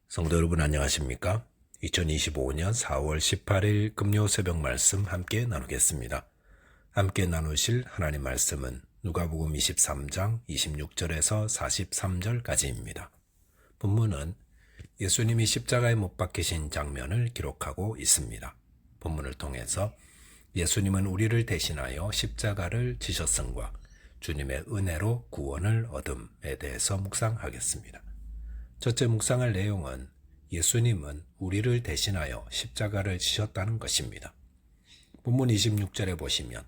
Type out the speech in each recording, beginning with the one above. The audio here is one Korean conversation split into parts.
성도 여러분 안녕하십니까? 2025년 4월 18일 금요 새벽 말씀 함께 나누겠습니다. 함께 나누실 하나님 말씀은 누가복음 23장 26절에서 43절까지입니다. 본문은 예수님이 십자가에 못 박히신 장면을 기록하고 있습니다. 본문을 통해서 예수님은 우리를 대신하여 십자가를 지셨음과 주님의 은혜로 구원을 얻음에 대해서 묵상하겠습니다. 첫째 묵상할 내용은 예수님은 우리를 대신하여 십자가를 지셨다는 것입니다. 본문 26절에 보시면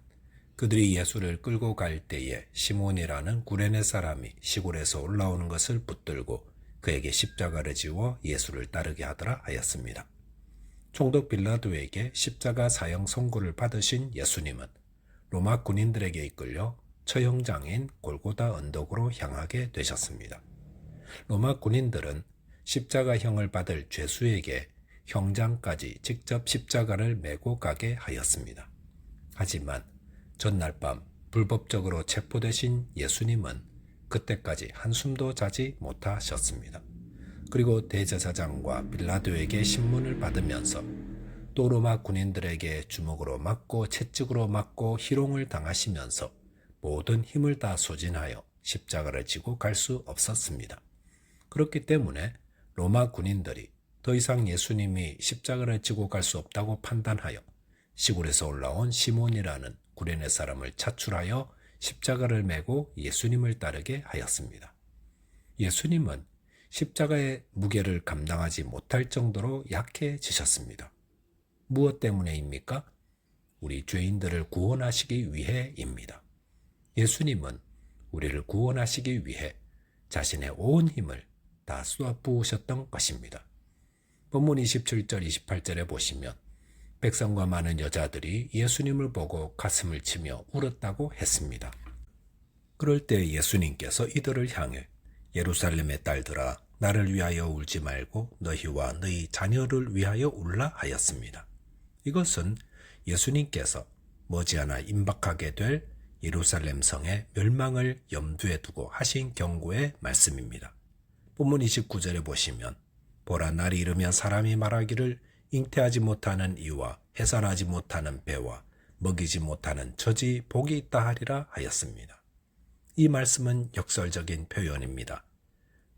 그들이 예수를 끌고 갈 때에 시몬이라는 구레네 사람이 시골에서 올라오는 것을 붙들고 그에게 십자가를 지워 예수를 따르게 하더라 하였습니다. 총독 빌라도에게 십자가 사형 선고를 받으신 예수님은 로마 군인들에게 이끌려 처형장인 골고다 언덕으로 향하게 되셨습니다. 로마 군인들은 십자가형을 받을 죄수에게 형장까지 직접 십자가를 메고 가게 하였습니다. 하지만 전날 밤 불법적으로 체포되신 예수님은 그때까지 한숨도 자지 못하셨습니다. 그리고 대제사장과 빌라도에게 신문을 받으면서 또 로마 군인들에게 주먹으로 맞고 채찍으로 맞고 희롱을 당하시면서 모든 힘을 다 소진하여 십자가를 지고 갈 수 없었습니다. 그렇기 때문에 로마 군인들이 더 이상 예수님이 십자가를 지고 갈 수 없다고 판단하여 시골에서 올라온 시몬이라는 구레네 사람을 차출하여 십자가를 메고 예수님을 따르게 하였습니다. 예수님은 십자가의 무게를 감당하지 못할 정도로 약해지셨습니다. 무엇 때문에입니까? 우리 죄인들을 구원하시기 위해입니다. 예수님은 우리를 구원하시기 위해 자신의 온 힘을 다 쏟아부으셨던 것입니다. 본문 27절 28절에 보시면 백성과 많은 여자들이 예수님을 보고 가슴을 치며 울었다고 했습니다. 그럴 때 예수님께서 이들을 향해 예루살렘의 딸들아 나를 위하여 울지 말고 너희와 너희 자녀를 위하여 울라 하였습니다. 이것은 예수님께서 머지않아 임박하게 될 예루살렘 성의 멸망을 염두에 두고 하신 경고의 말씀입니다. 본문 29절에 보시면 보라 날이 이르면 사람이 말하기를 잉태하지 못하는 이와 해산하지 못하는 배와 먹이지 못하는 젖이 복이 있다 하리라 하였습니다. 이 말씀은 역설적인 표현입니다.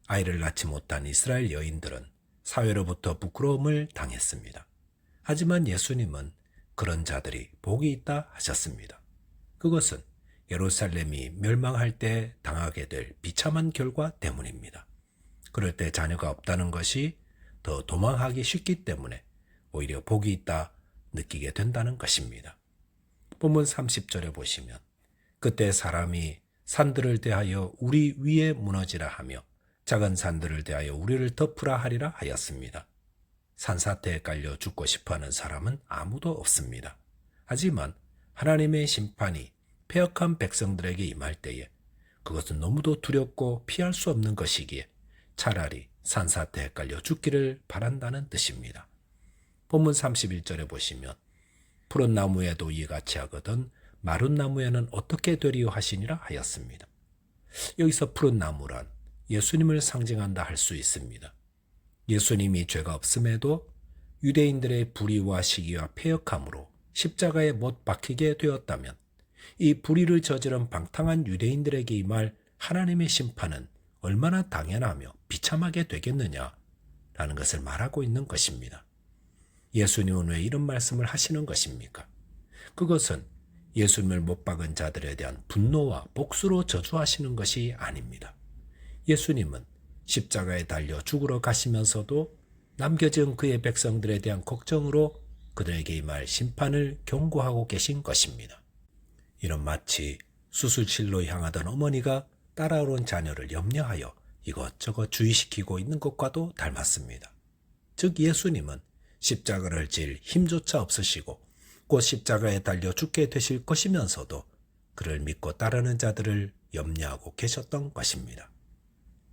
아이를 낳지 못한 이스라엘 여인들은 사회로부터 부끄러움을 당했습니다. 하지만 예수님은 그런 자들이 복이 있다 하셨습니다. 그것은 예루살렘이 멸망할 때 당하게 될 비참한 결과 때문입니다. 그럴 때 자녀가 없다는 것이 더 도망하기 쉽기 때문에 오히려 복이 있다 느끼게 된다는 것입니다. 본문 30절에 보시면 그때 사람이 산들을 대하여 우리 위에 무너지라 하며 작은 산들을 대하여 우리를 덮으라 하리라 하였습니다. 산사태에 깔려 죽고 싶어하는 사람은 아무도 없습니다. 하지만 하나님의 심판이 패역한 백성들에게 임할 때에 그것은 너무도 두렵고 피할 수 없는 것이기에 차라리 산사태에 깔려 죽기를 바란다는 뜻입니다. 본문 31절에 보시면 푸른 나무에도 이같이 하거든 마른 나무에는 어떻게 되리요 하시니라 하였습니다. 여기서 푸른 나무란 예수님을 상징한다 할 수 있습니다. 예수님이 죄가 없음에도 유대인들의 불의와 시기와 패역함으로 십자가에 못 박히게 되었다면 이 불의를 저지른 방탕한 유대인들에게 임할 하나님의 심판은 얼마나 당연하며 비참하게 되겠느냐라는 것을 말하고 있는 것입니다. 예수님은 왜 이런 말씀을 하시는 것입니까? 그것은 예수님을 못 박은 자들에 대한 분노와 복수로 저주하시는 것이 아닙니다. 예수님은 십자가에 달려 죽으러 가시면서도 남겨진 그의 백성들에 대한 걱정으로 그들에게 임할 심판을 경고하고 계신 것입니다. 이런 마치 수술실로 향하던 어머니가 따라오는 자녀를 염려하여 이것저것 주의시키고 있는 것과도 닮았습니다. 즉 예수님은 십자가를 질 힘조차 없으시고 곧 십자가에 달려 죽게 되실 것이면서도 그를 믿고 따르는 자들을 염려하고 계셨던 것입니다.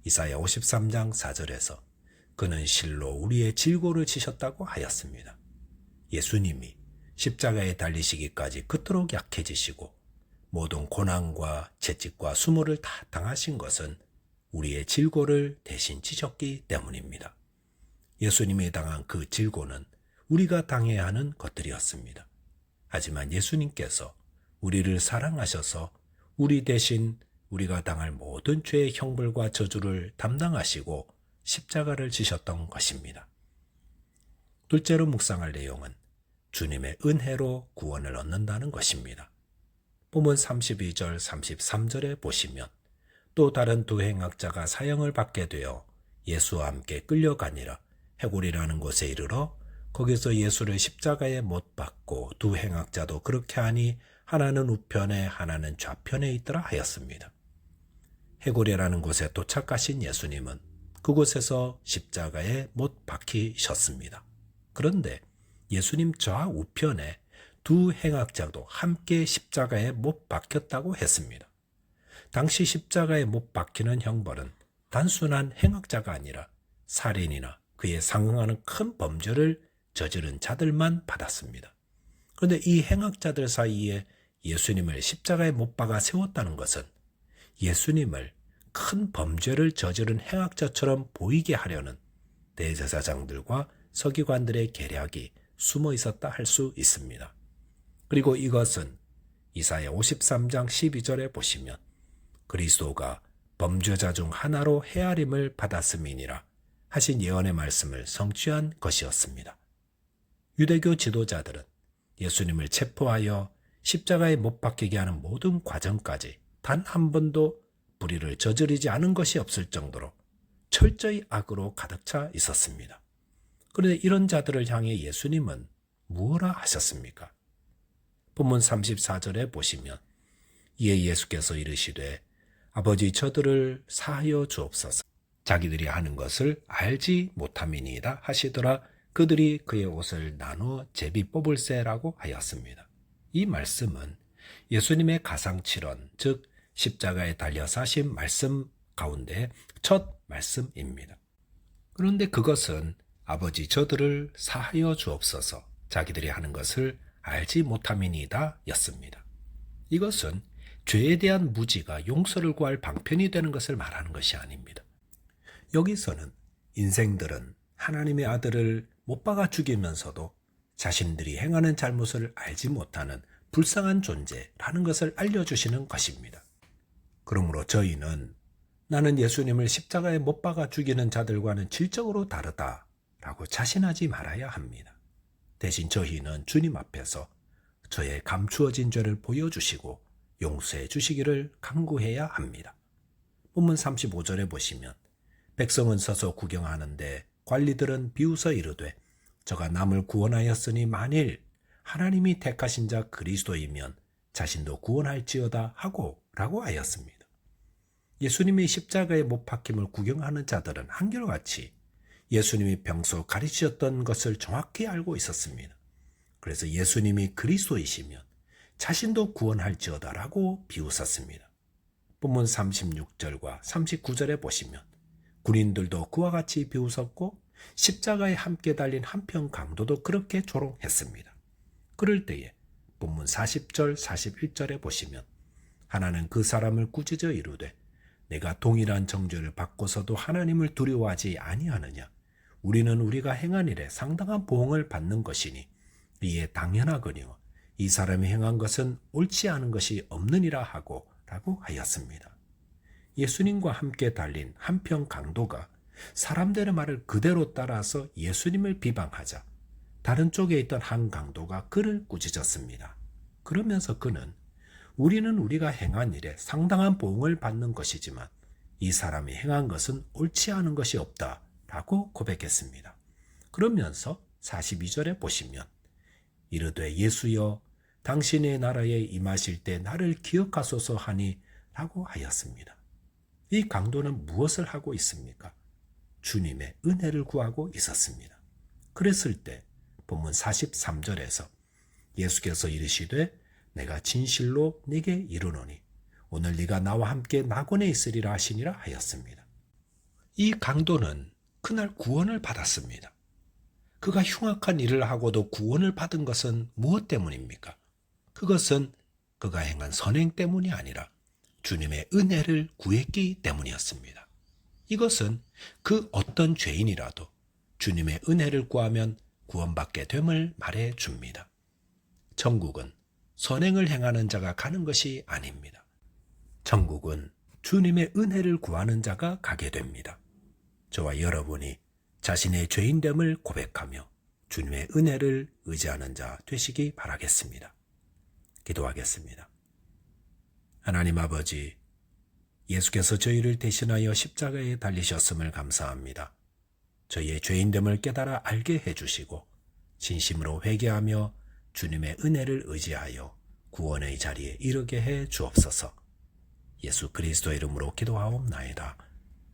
이사야 53장 4절에서 그는 실로 우리의 질고를 지셨다고 하였습니다. 예수님이 십자가에 달리시기까지 그토록 약해지시고 모든 고난과 채찍과 수모를 다 당하신 것은 우리의 질고를 대신 지셨기 때문입니다. 예수님이 당한 그 질고는 우리가 당해야 하는 것들이었습니다. 하지만 예수님께서 우리를 사랑하셔서 우리 대신 우리가 당할 모든 죄의 형벌과 저주를 담당하시고 십자가를 지셨던 것입니다. 둘째로 묵상할 내용은 주님의 은혜로 구원을 얻는다는 것입니다. 본문 32절, 33절에 보시면 또 다른 두 행악자가 사형을 받게 되어 예수와 함께 끌려가니라 해골이라는 곳에 이르러 거기서 예수를 십자가에 못 박고 두 행악자도 그렇게 하니 하나는 우편에 하나는 좌편에 있더라 하였습니다. 해골이라는 곳에 도착하신 예수님은 그곳에서 십자가에 못 박히셨습니다. 그런데 예수님 좌우편에 두 행악자도 함께 십자가에 못 박혔다고 했습니다. 당시 십자가에 못 박히는 형벌은 단순한 행악자가 아니라 살인이나 그에 상응하는 큰 범죄를 저지른 자들만 받았습니다. 그런데 이 행악자들 사이에 예수님을 십자가에 못 박아 세웠다는 것은 예수님을 큰 범죄를 저지른 행악자처럼 보이게 하려는 대제사장들과 서기관들의 계략이 숨어 있었다 할 수 있습니다. 그리고 이것은 이사야 53장 12절에 보시면 그리스도가 범죄자 중 하나로 헤아림을 받았음이니라 하신 예언의 말씀을 성취한 것이었습니다. 유대교 지도자들은 예수님을 체포하여 십자가에 못 박히게 하는 모든 과정까지 단 한 번도 불의를 저지르지 않은 것이 없을 정도로 철저히 악으로 가득 차 있었습니다. 그런데 이런 자들을 향해 예수님은 무엇라 하셨습니까? 본문 34절에 보시면 이에 예수께서 이르시되 아버지 저들을 사하여 주옵소서 자기들이 하는 것을 알지 못함이니이다 하시더라 그들이 그의 옷을 나누어 제비 뽑을세라고 하였습니다. 이 말씀은 예수님의 가상칠언 즉 십자가에 달려 사신 말씀 가운데 첫 말씀입니다. 그런데 그것은 아버지 저들을 사하여 주옵소서 자기들이 하는 것을 알지 못함이니이다 였습니다. 이것은 죄에 대한 무지가 용서를 구할 방편이 되는 것을 말하는 것이 아닙니다. 여기서는 인생들은 하나님의 아들을 못 박아 죽이면서도 자신들이 행하는 잘못을 알지 못하는 불쌍한 존재라는 것을 알려주시는 것입니다. 그러므로 저희는 나는 예수님을 십자가에 못 박아 죽이는 자들과는 질적으로 다르다라고 자신하지 말아야 합니다. 대신 저희는 주님 앞에서 저의 감추어진 죄를 보여주시고 용서해 주시기를 간구해야 합니다. 본문 35절에 보시면 백성은 서서 구경하는데 관리들은 비웃어 이르되 저가 남을 구원하였으니 만일 하나님이 택하신 자 그리스도이면 자신도 구원할지어다 하고 라고 하였습니다. 예수님이 십자가에 못 박힘을 구경하는 자들은 한결같이 예수님이 평소 가르치셨던 것을 정확히 알고 있었습니다. 그래서 예수님이 그리스도이시면 자신도 구원할지어다라고 비웃었습니다. 본문 36절과 39절에 보시면 군인들도 그와 같이 비웃었고 십자가에 함께 달린 한편 강도도 그렇게 조롱했습니다. 그럴 때에 본문 40절 41절에 보시면 하나는 그 사람을 꾸짖어 이르되 내가 동일한 정죄를 받고서도 하나님을 두려워하지 아니하느냐 우리는 우리가 행한 일에 상당한 보응을 받는 것이니 이에 당연하거니와 이 사람이 행한 것은 옳지 않은 것이 없느니라 하고 라고 하였습니다. 예수님과 함께 달린 한편 강도가 사람들의 말을 그대로 따라서 예수님을 비방하자 다른 쪽에 있던 한 강도가 그를 꾸짖었습니다. 그러면서 그는 우리는 우리가 행한 일에 상당한 보응을 받는 것이지만 이 사람이 행한 것은 옳지 않은 것이 없다 라고 고백했습니다. 그러면서 42절에 보시면 이르되 예수여 당신의 나라에 임하실 때 나를 기억하소서 하니 라고 하였습니다. 이 강도는 무엇을 하고 있습니까? 주님의 은혜를 구하고 있었습니다. 그랬을 때 본문 43절에서 예수께서 이르시되 내가 진실로 네게 이르노니 오늘 네가 나와 함께 낙원에 있으리라 하시니라 하였습니다. 이 강도는 그날 구원을 받았습니다. 그가 흉악한 일을 하고도 구원을 받은 것은 무엇 때문입니까? 그것은 그가 행한 선행 때문이 아니라 주님의 은혜를 구했기 때문이었습니다. 이것은 그 어떤 죄인이라도 주님의 은혜를 구하면 구원받게 됨을 말해 줍니다. 천국은 선행을 행하는 자가 가는 것이 아닙니다. 천국은 주님의 은혜를 구하는 자가 가게 됩니다. 저와 여러분이 자신의 죄인됨을 고백하며 주님의 은혜를 의지하는 자 되시기 바라겠습니다. 기도하겠습니다. 하나님 아버지, 예수께서 저희를 대신하여 십자가에 달리셨음을 감사합니다. 저희의 죄인됨을 깨달아 알게 해주시고 진심으로 회개하며 주님의 은혜를 의지하여 구원의 자리에 이르게 해 주옵소서. 예수 그리스도의 이름으로 기도하옵나이다.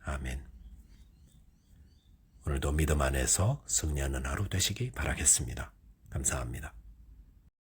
아멘. 오늘도 믿음 안에서 승리하는 하루 되시기 바라겠습니다. 감사합니다.